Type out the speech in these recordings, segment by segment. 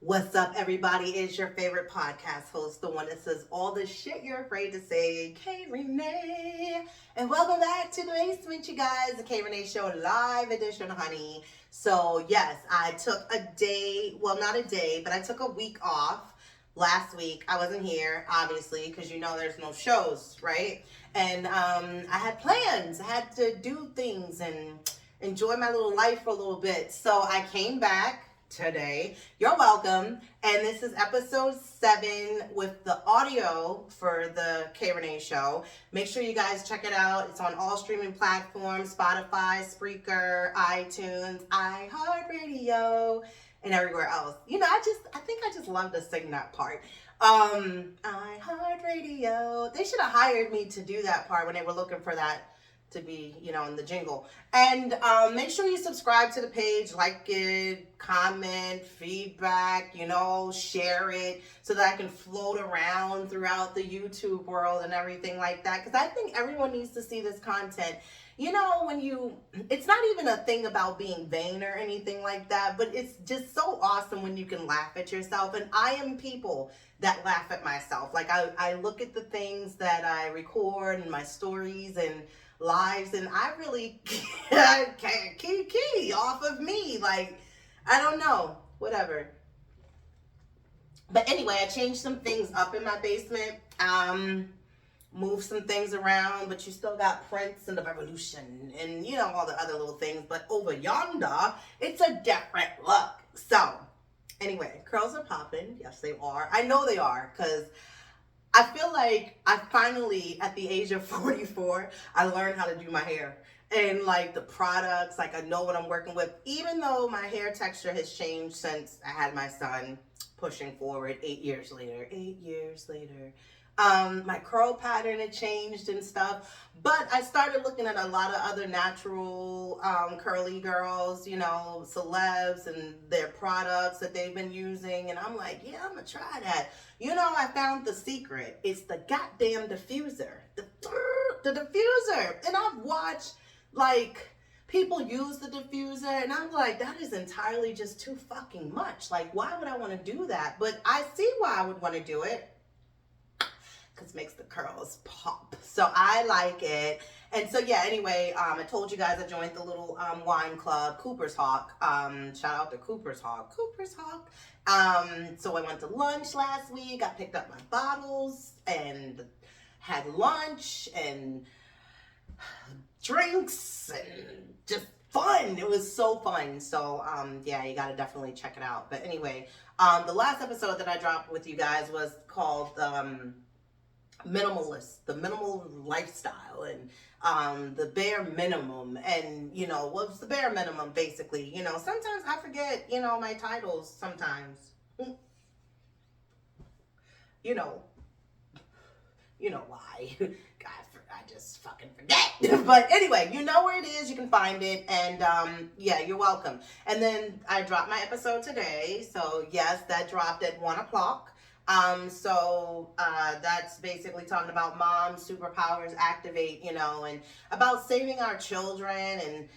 What's up, everybody? It's your favorite podcast host, the one that says all the shit you're afraid to say, K Rene. And welcome back to the basement, you guys, the K Rene Show live edition, honey. So, yes, I took a day, well, not a day, but I took a week off. Last week, I wasn't here, obviously, because you know there's no shows, right? And I had plans. I had to do things and enjoy my little life for a little bit. So I came back today. You're welcome. And this is episode 7 with the audio for the K Rene Show. Make sure you guys check it out. It's on all streaming platforms: Spotify, Spreaker, iTunes, iHeartRadio, and everywhere else. You know, I think I just love to sing that part. iHeartRadio. They should have hired me to do that part when they were looking for that to be, in the jingle. And make sure you subscribe to the page, like it, comment, feedback, share it so that I can float around throughout the YouTube world and everything like that. Because I think everyone needs to see this content. It's not even a thing about being vain or anything like that, but it's just so awesome when you can laugh at yourself. And I am people that laugh at myself. Like I look at the things that I record and my stories and lives, and I really can't key off of me. Like, I don't know, whatever. But anyway, I changed some things up in my basement. Moved some things around, but you still got Prince and the Revolution and all the other little things. But over yonder, it's a different look. So anyway, curls are popping. Yes, they are. I know they are, because I feel like I finally, at the age of 44, I learned how to do my hair. And like the products, like I know what I'm working with. Even though my hair texture has changed since I had my son, pushing forward 8 years later. 8 years later. My curl pattern had changed and stuff. But I started looking at a lot of other natural curly girls, celebs and their products that they've been using. And I'm like, yeah, I'm going to try that. I found the secret. It's the goddamn diffuser. The diffuser. And I've watched, like, people use the diffuser, and I'm like, that is entirely just too fucking much. Like, why would I want to do that? But I see why I would want to do it. Because it makes the curls pop. So I like it. And so, yeah, anyway, I told you guys I joined the little wine club, Cooper's Hawk. Shout out to Cooper's Hawk. Cooper's Hawk. So I went to lunch last week. I picked up my bottles and had lunch and drinks and just fun. It was so fun. So, yeah, you got to definitely check it out. But anyway, the last episode that I dropped with you guys was called minimalist, the minimal lifestyle, and the bare minimum. And what's the bare minimum, basically? Sometimes I forget my titles sometimes. Why. God, I just fucking forget. But anyway, you know where it is. You can find it. And yeah, you're welcome. And then I dropped my episode today. So yes, that dropped at 1 o'clock. So that's basically talking about mom superpowers activate, and about saving our children and,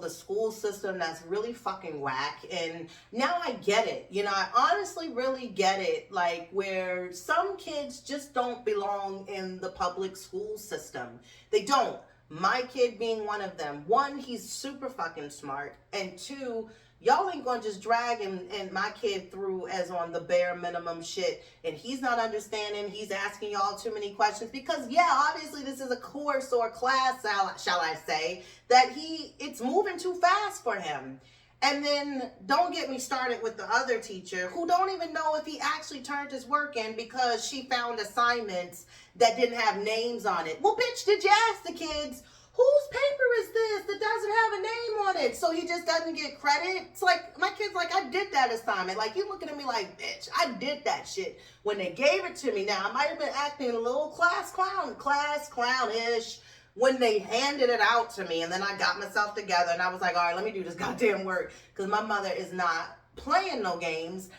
the school system that's really fucking whack. And now I get it. I honestly really get it. Like, where some kids just don't belong in the public school system. They don't. My kid being one of them. One, he's super fucking smart. And two, y'all ain't gonna just drag and my kid through as on the bare minimum shit, and he's not understanding. He's asking y'all too many questions because, yeah, obviously this is a course or class, shall I say, that it's moving too fast for him. And then don't get me started with the other teacher who don't even know if he actually turned his work in because she found assignments that didn't have names on it. Well, bitch, did you ask the kids, whose paper is this that doesn't have a name on it? So he just doesn't get credit? It's like, my kid's like, I did that assignment. Like, you looking at me like, bitch, I did that shit when they gave it to me. Now, I might have been acting a little class clown-ish when they handed it out to me. And then I got myself together and I was like, all right, let me do this goddamn work. Because my mother is not playing no games.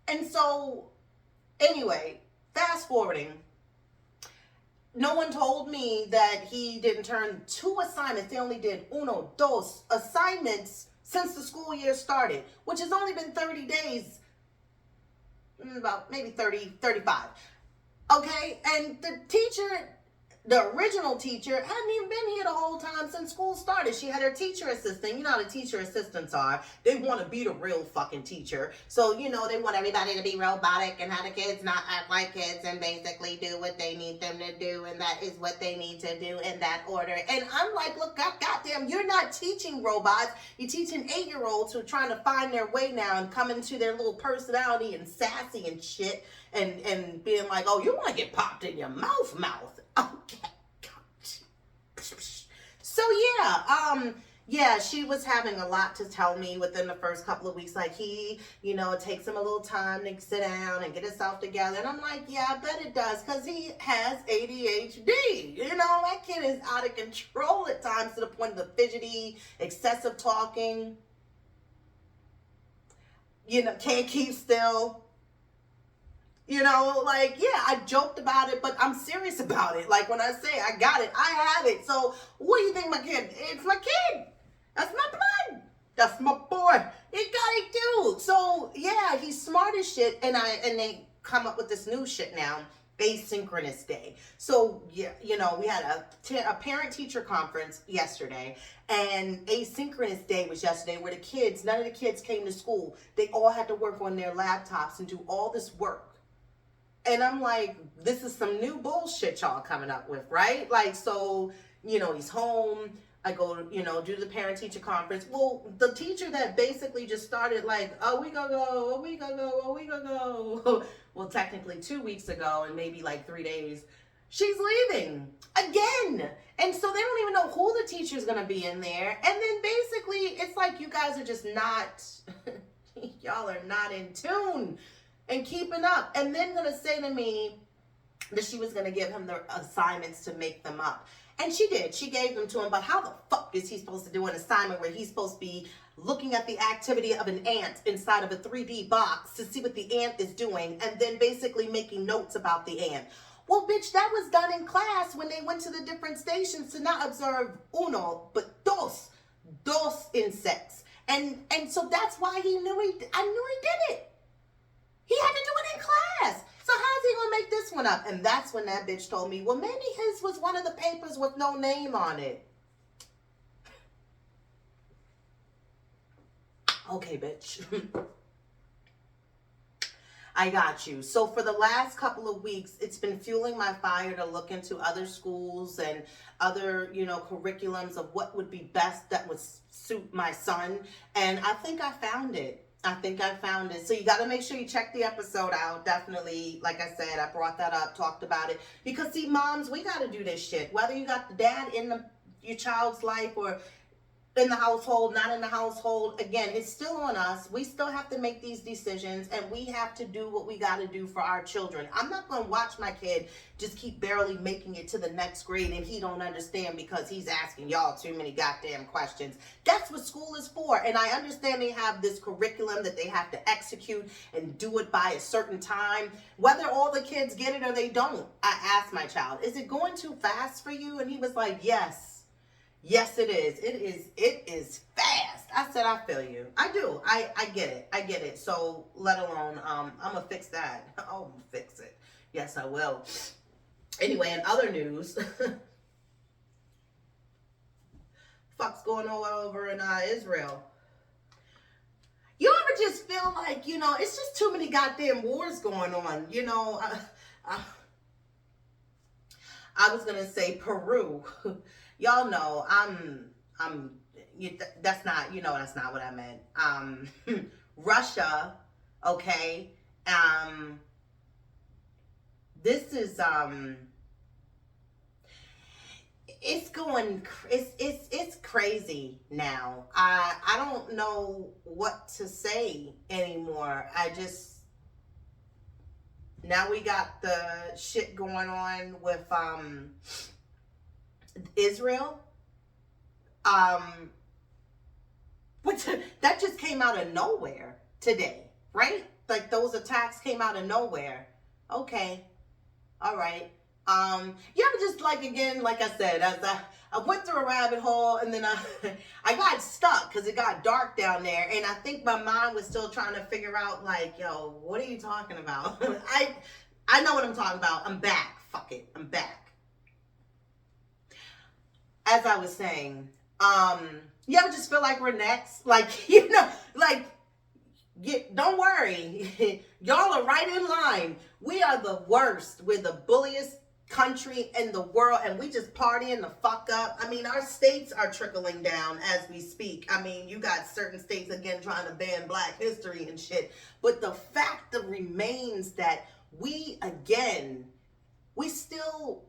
And so, anyway, fast forwarding. No one told me that he didn't turn 2 assignments. They only did dos assignments since the school year started, which has only been 30 days about maybe 30, 35. Okay, and the teacher, the original teacher, hadn't even been here the whole time since school started. She had her teacher assistant. You know how the teacher assistants are. They want to be the real fucking teacher. So, you know, they want everybody to be robotic and have the kids not act like kids and basically do what they need them to do. And that is what they need to do in that order. And I'm like, look, goddamn, you're not teaching robots. You're teaching 8-year-olds who are trying to find their way now and come into their little personality and sassy and shit. And being like, oh, you want to get popped in your mouth. Okay. So yeah, she was having a lot to tell me within the first couple of weeks. Like it takes him a little time to sit down and get himself together. And I'm like, yeah, I bet it does, because he has ADHD. That kid is out of control at times, to the point of the fidgety, excessive talking. Can't keep still. I joked about it, but I'm serious about it. Like, when I say I got it, I have it. So what do you think, my kid? It's my kid. That's my blood. That's my boy. He got it too. So yeah, he's smart as shit. And they come up with this new shit now, asynchronous day. So yeah, we had a parent-teacher conference yesterday, and asynchronous day was yesterday, where none of the kids came to school. They all had to work on their laptops and do all this work. And I'm like, this is some new bullshit y'all coming up with, right? Like, so, he's home. I go, do the parent-teacher conference. Well, the teacher that basically just started like, a week ago, well, technically 2 weeks ago and maybe like 3 days, she's leaving again. And so they don't even know who the teacher's going to be in there. And then basically it's like, you guys are just not, y'all are not in tune and keeping up. And then gonna say to me that she was gonna give him the assignments to make them up. And she did. She gave them to him. But how the fuck is he supposed to do an assignment where he's supposed to be looking at the activity of an ant inside of a 3D box to see what the ant is doing, and then basically making notes about the ant? Well, bitch, that was done in class when they went to the different stations to not observe uno, but dos insects. And so that's why I knew he did it. He had to do it in class. So how's he gonna make this one up? And that's when that bitch told me, well, maybe his was one of the papers with no name on it. Okay, bitch. I got you. So for the last couple of weeks, it's been fueling my fire to look into other schools and other, curriculums of what would be best that would suit my son. And I think I found it. So you got to make sure you check the episode out. Definitely, like I said, I brought that up, talked about it. Because see, moms, we got to do this shit. Whether you got the dad in your child's life or in the household, not in the household, again, it's still on us. We still have to make these decisions, and we have to do what we got to do for our children. I'm not going to watch my kid just keep barely making it to the next grade and he don't understand because he's asking y'all too many goddamn questions. That's what school is for. And I understand they have this curriculum that they have to execute and do it by a certain time. Whether all the kids get it or they don't, I asked my child, is it going too fast for you? And he was like, yes. Yes, it is. It is fast. I said, I feel you. I do. I get it. So let alone, I'm going to fix that. I'll fix it. Yes, I will. Anyway, in other news, fuck's going on over in Israel. You ever just feel like, it's just too many goddamn wars going on. I was going to say Peru. Y'all know that's not what I meant. Russia, okay. This is it's crazy now. I don't know what to say anymore. Now we got the shit going on with Israel. Which that just came out of nowhere today, right? Like those attacks came out of nowhere. Okay. All right. You ever just like, again, like I said, as I went through a rabbit hole, and then I got stuck because it got dark down there, and I think my mind was still trying to figure out, like, yo, what are you talking about? I know what I'm talking about. I'm back. Fuck it. I'm back. As I was saying, you ever just feel like we're next? Like, like, don't worry. Y'all are right in line. We are the worst. We're the bulliest country in the world, and we just partying the fuck up. I mean, our states are trickling down as we speak. I mean, you got certain states, again, trying to ban Black history and shit. But the fact that remains that we still,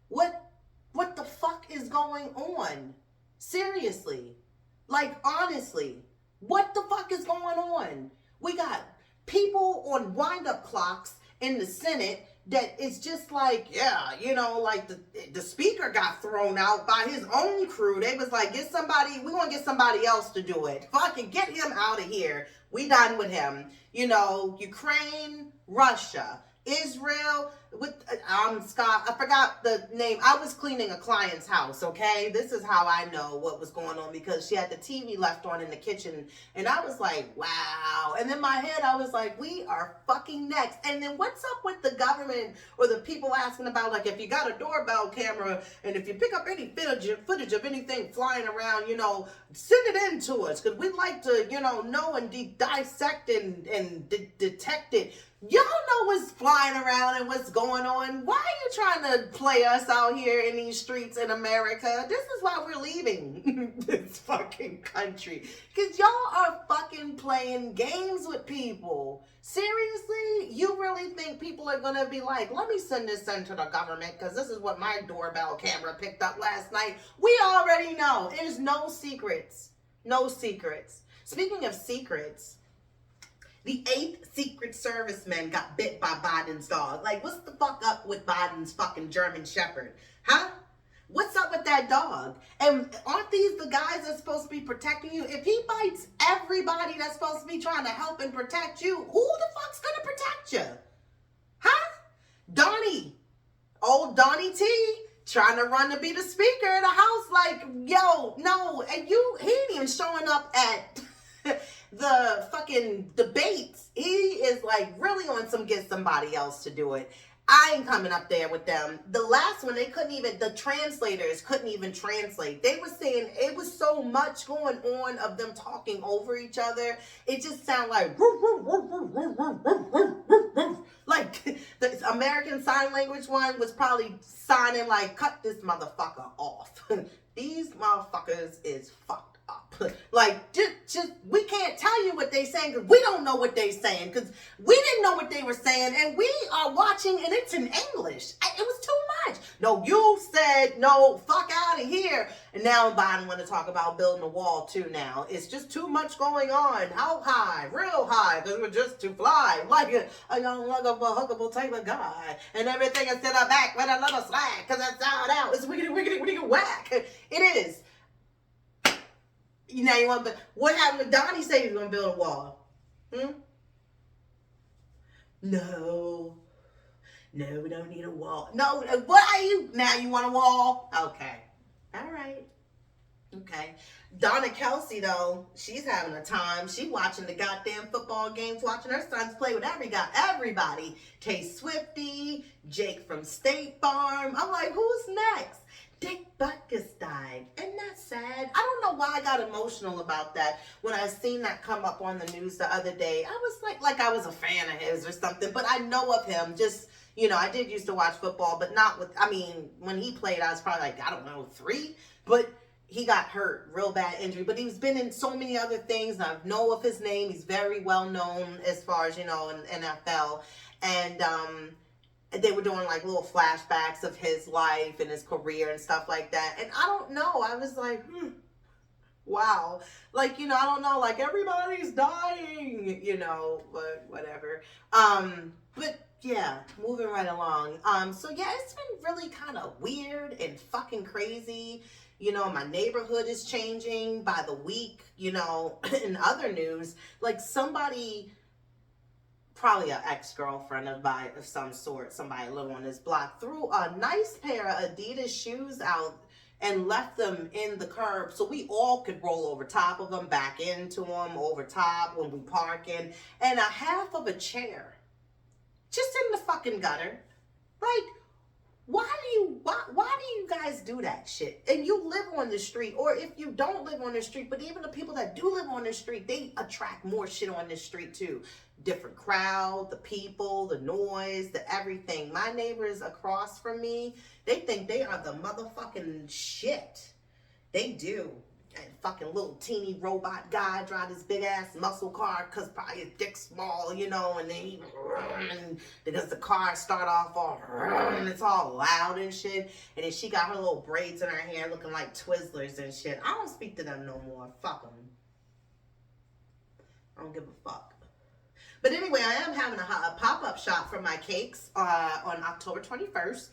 what the fuck is going on? Seriously. Like, honestly, what the fuck is going on? We got people on wind-up clocks in the Senate that is just like, yeah, like the speaker got thrown out by his own crew. They was like, we want to get somebody else to do it. Fucking get him out of here. We done with him. Ukraine, Russia, Israel, with Scott, I forgot the name. I was cleaning a client's house, okay? This is how I know what was going on, because she had the TV left on in the kitchen, and I was like, wow. And in my head, I was like, we are fucking next. And then what's up with the government or the people asking about, like, if you got a doorbell camera, and if you pick up any footage of anything flying around, send it in to us, because we'd like to, know and dissect and detect it. Y'all know what's flying around and what's going on. Why are you trying to play us out here in these streets in America? This is why we're leaving this fucking country. Because y'all are fucking playing games with people. Seriously? You really think people are going to be like, let me send this in to the government because this is what my doorbell camera picked up last night? We already know. There's no secrets. No secrets. Speaking of secrets, the 8th Secret Serviceman got bit by Biden's dog. Like, what's the fuck up with Biden's fucking German Shepherd? Huh? What's up with that dog? And aren't these the guys that's supposed to be protecting you? If he bites everybody that's supposed to be trying to help and protect you, who the fuck's gonna protect you? Huh? Old Donnie T, trying to run to be the Speaker of the House, like, yo, no, and he ain't even showing up at the fucking debates. He is like really on some get somebody else to do it. I ain't coming up there with them. The last one, the translators couldn't even translate. They were saying it was so much going on of them talking over each other. It just sounded like, like the American Sign Language one was probably signing like, cut this motherfucker off. These motherfuckers is fucked up. Like, just we can't tell you what they saying because we don't know what they saying, because we didn't know what they were saying, and we are watching and it's in English. It was too much. No, you said no, fuck out of here. And now Biden want to talk about building a wall too now. It's just too much going on. How high? Real high, because we're just to fly like a young, huggable type of guy. And everything is to the back with a little slack, because it's out. It's wiggity, whack. It is. But what happened when Donnie said he was going to build a wall? No, we don't need a wall. No, what are you? Now you want a wall? Okay. All right. Okay. Donna Kelsey, though, she's having a time. She watching the goddamn football games, watching her sons play with everybody. Tay Swifty, Jake from State Farm. I'm like, who's next? Dick Butkus died. Isn't that sad? I don't know why I got emotional about that when I seen that come up on the news the other day. I was like I was a fan of his or something, but I know of him. Just, I did used to watch football, but not with, when he played, I was probably like, I don't know, 3, but he got hurt, real bad injury, but he's been in so many other things. I know of his name. He's very well known as far as, in NFL. And, they were doing like little flashbacks of his life and his career and stuff like that. And I don't know. I was like, wow. Like, I don't know. Like, everybody's dying, but whatever. But yeah, moving right along. So yeah, it's been really kind of weird and fucking crazy. My neighborhood is changing by the week, in other news. Like, somebody probably an ex-girlfriend of some sort, somebody living on this block, threw a nice pair of Adidas shoes out and left them in the curb so we all could roll over top of them, back into them, over top when we parking, and a half of a chair just in the fucking gutter. Like, why do you guys do that shit? And you live on the street, or if you don't live on the street, but even the people that do live on the street, they attract more shit on the street too. Different crowd, the people, the noise, the everything. My neighbors across from me, they think they are the motherfucking shit. They do. And fucking little teeny robot guy drive this big ass muscle car because probably his dick's small, you know, and then he and because the car start off all and it's all loud and shit. And then she got her little braids in her hair looking like Twizzlers and shit. I don't speak to them no more. Fuck them. I don't give a fuck. But anyway, I am having a pop-up shop for my cakes on October 21st.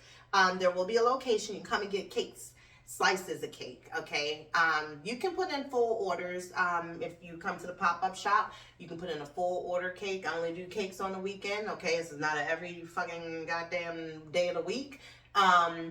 There will be a location. You can come and get cakes. Slices of cake, okay? You can put in full orders. If you come to the pop-up shop, you can put in a full order cake. I only do cakes on the weekend, okay? This is not every fucking goddamn day of the week.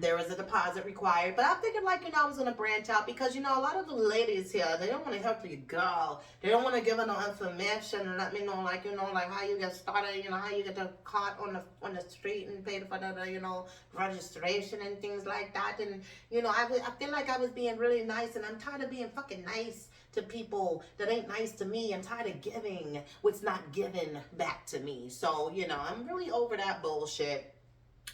There is a deposit required, but I figured, like, you know, I was gonna branch out because, you know, a lot of the ladies here, they don't want to help you girl. They don't want to give her no information and let me know, like, you know, like how you get started, you know, how you get the cart on the street and pay for the, you know, registration and things like that. And, you know, I feel like I was being really nice, and I'm tired of being fucking nice to people that ain't nice to me. I'm tired of giving what's not given back to me. So, you know, I'm really over that bullshit.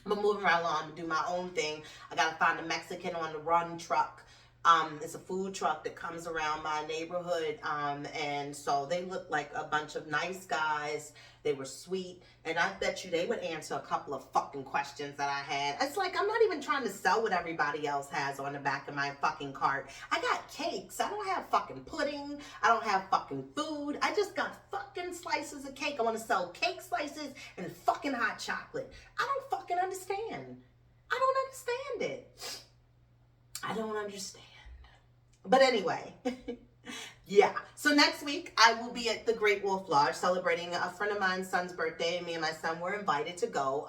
I'm moving right along to do my own thing. I gotta find a Mexican on the run truck. It's a food truck that comes around my neighborhood. And so they look like a bunch of nice guys. They were sweet. And I bet you they would answer a couple of fucking questions that I had. It's like, I'm not even trying to sell what everybody else has on the back of my fucking cart. I got cakes. I don't have fucking pudding. I don't have fucking food. I just got fucking slices of cake. I want to sell cake slices and fucking hot chocolate. I don't fucking understand. I don't understand it. I don't understand. But anyway, yeah. So next week, I will be at the Great Wolf Lodge celebrating a friend of mine's son's birthday. Me and my son were invited to go.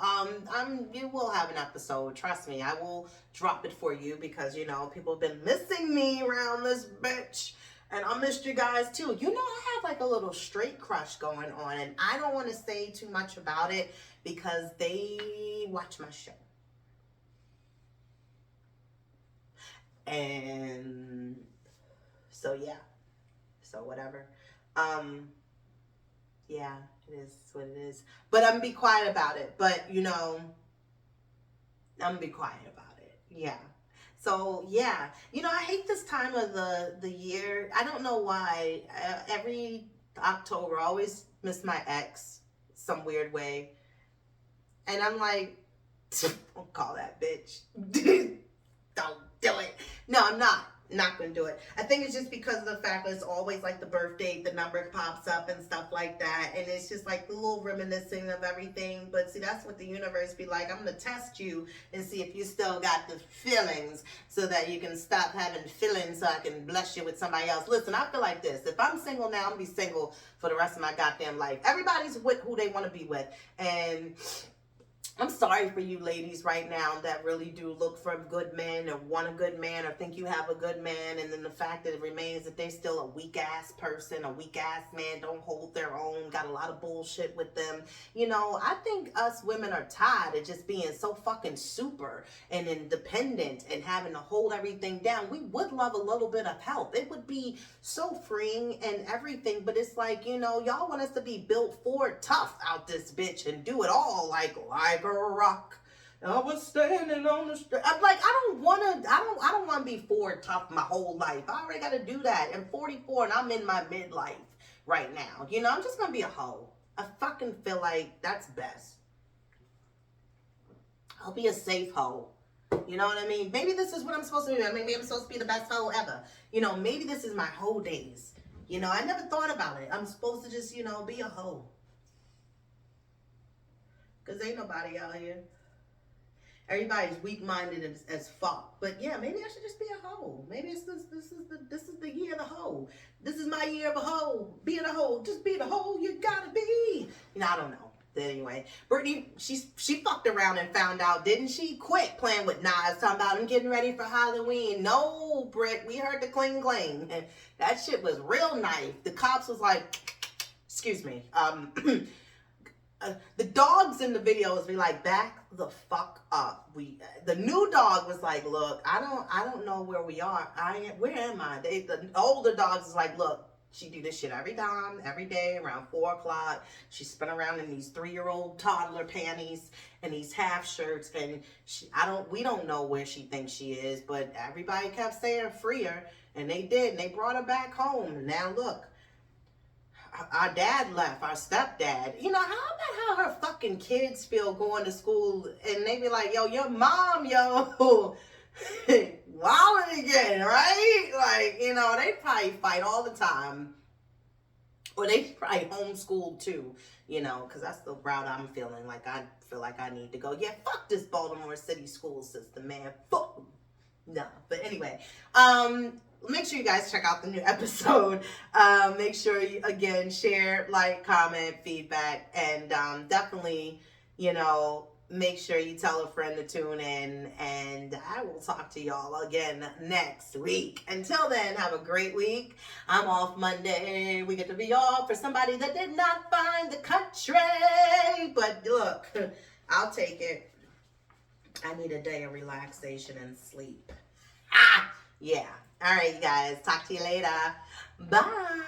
You will have an episode. Trust me, I will drop it for you because, you know, people have been missing me around this bitch. And I missed you guys too. You know, I have like a little straight crush going on, and I don't want to say too much about it because they watch my show. And so yeah, so whatever. Yeah, it is what it is. But I'm gonna be quiet about it. But you know, I'm gonna be quiet about it. Yeah. So yeah, you know, I hate this time of the year. I don't know why. Every October, I always miss my ex some weird way, and I'm like, don't call that bitch. Don't do it. No, I'm not gonna do it. I think it's just because of the fact that it's always like the birth date, the number pops up and stuff like that, and it's just like the little reminiscing of everything. But see, that's what the universe be like. I'm gonna test you and see if you still got the feelings so that you can stop having feelings so I can bless you with somebody else. Listen, I feel like this. If I'm single now, I'm gonna be single for the rest of my goddamn life. Everybody's with who they want to be with, and I'm sorry for you ladies right now that really do look for good men or want a good man or think you have a good man, and then the fact that it remains that they're still a weak ass person, a weak ass man, don't hold their own, got a lot of bullshit with them. You know, I think us women are tired of just being so fucking super and independent and having to hold everything down. We would love a little bit of help. It would be so freeing and everything, but it's like, you know, y'all want us to be built for tough out this bitch and do it all like a rock. I was standing on the street. I'm like, I don't want to be Ford tough my whole life. I already got to do that. I'm 44 and I'm in my midlife right now. You know, I'm just going to be a hoe. I fucking feel like that's best. I'll be a safe hoe. You know what I mean? Maybe this is what I'm supposed to be. Maybe I'm supposed to be the best hoe ever. You know, maybe this is my hoe days. You know, I never thought about it. I'm supposed to just, you know, be a hoe. Because ain't nobody out here. Everybody's weak-minded as fuck. But yeah, maybe I should just be a hoe. Maybe this is the year of the hoe. This is my year of a hoe. Being a hoe. Just be the hoe you gotta be. You know, I don't know. Anyway, Brittany, she fucked around and found out, didn't she? Quit playing with Nas, talking about him getting ready for Halloween. No, Britt, we heard the cling cling. That shit was real nice. The cops was like, excuse me, the dogs in the videos be like, back the fuck up. The new dog was like, look, I don't know where we are. Where am I? The older dogs is like, look, she do this shit every time, every day around 4 o'clock. She spin around in these 3-year-old toddler panties and these half shirts, and we don't know where she thinks she is, but everybody kept saying free her, and they did, and they brought her back home. And now look, our dad left, our stepdad. You know, how about how her fucking kids feel going to school, and they be like, yo, your mom, yo, wilding again, right? Like, you know, they probably fight all the time. Or they probably homeschool too, you know, because that's the route I'm feeling like I feel like I need to go. Yeah, fuck this Baltimore City school system, man. Fuck them. No, but anyway, make sure you guys check out the new episode. Make sure you, again, share, like, comment, feedback, and definitely, you know, make sure you tell a friend to tune in, and I will talk to y'all again next week. Until then, have a great week. I'm off Monday. We get to be off for somebody that did not find the country. But look, I'll take it. I need a day of relaxation and sleep. Yeah. All right, you guys. Talk to you later. Bye.